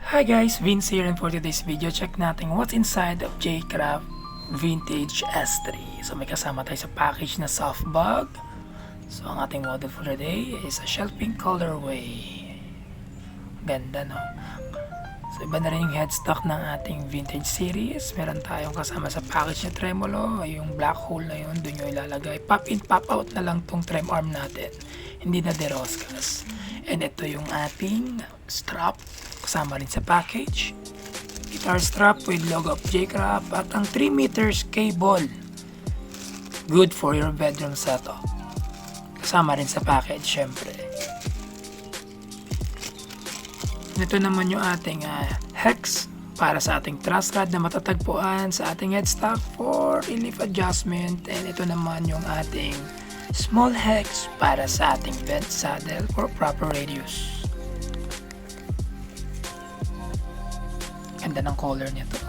Hi guys, Vince here, and for today's video, check natin what's inside of JCraft Vintage S3. So may kasama tayo sa package na soft bag. So ang ating model for today is a shell pink colorway. Ganda, no? So iba na rin yung headstock ng ating vintage series. Meron tayong kasama sa package na tremolo, yung black hole na yun, dun yung ilalagay. Pop in, pop out na lang tong trem arm natin, hindi na deroscas. And ito yung ating strap, kasama rin sa package. Guitar strap with logo of JCraft at ang 3 meters cable. Good for your bedroom setup. Kasama rin sa package, syempre. Ito naman yung ating hex para sa ating truss rod na matatagpuan sa ating headstock for relief adjustment. And ito naman yung ating small hex para sa ating vent saddle for proper radius. Ganda ng color nito.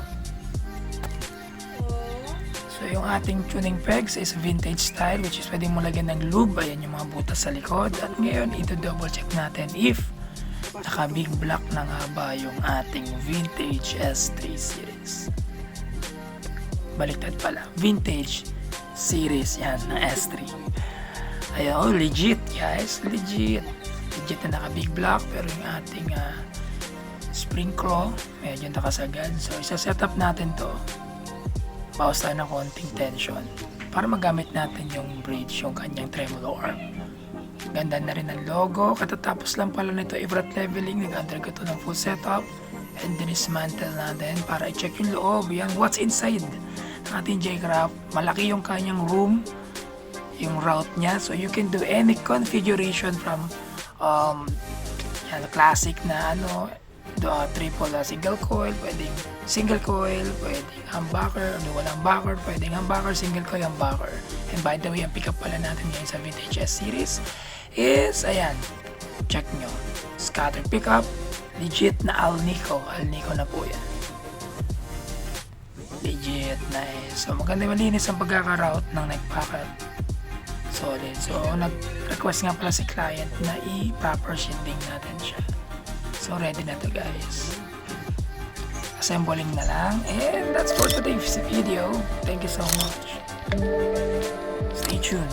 So yung ating tuning pegs is vintage style, which is pwede mo lagyan ng lube. Ayan yung mga butas sa likod. At ngayon ito double check natin if naka big block na nga ba yung ating vintage S3 series. Baliktad pala, vintage series yan na S3. Ayan, oh, legit guys, legit na naka big block. Pero yung ating spring claw medyo nakasagad. So isa-set up natin to, bawas tayo ng konting tension para magamit natin yung bridge, yung kanyang tremolo arm. Ganda na rin ang logo. Katatapos lang pala nito i-fret leveling, nag-undergo to ng full setup and dinismantle natin para i-check yung loob. Yan, what's inside ng ating JCraft. Malaki yung kanyang room, yung route niya, so you can do any configuration from yan, classic na triple single coil, pwedeng single coil, pwedeng humbucker, walang humbucker, pwedeng humbucker, single coil, humbucker. And by the way, ang pickup pala natin ngayon sa Vintage S series is, ayan, check nyo, scatter pickup, legit na Alnico na po yan, legit, nice. So maganda, malinis ang pagkaka-route ng neck pocket, solid. So nag-request nga pala si client na i-proper shielding natin siya. So ready na to guys, assembling na lang. And that's for today's video. Thank you so much, stay tuned.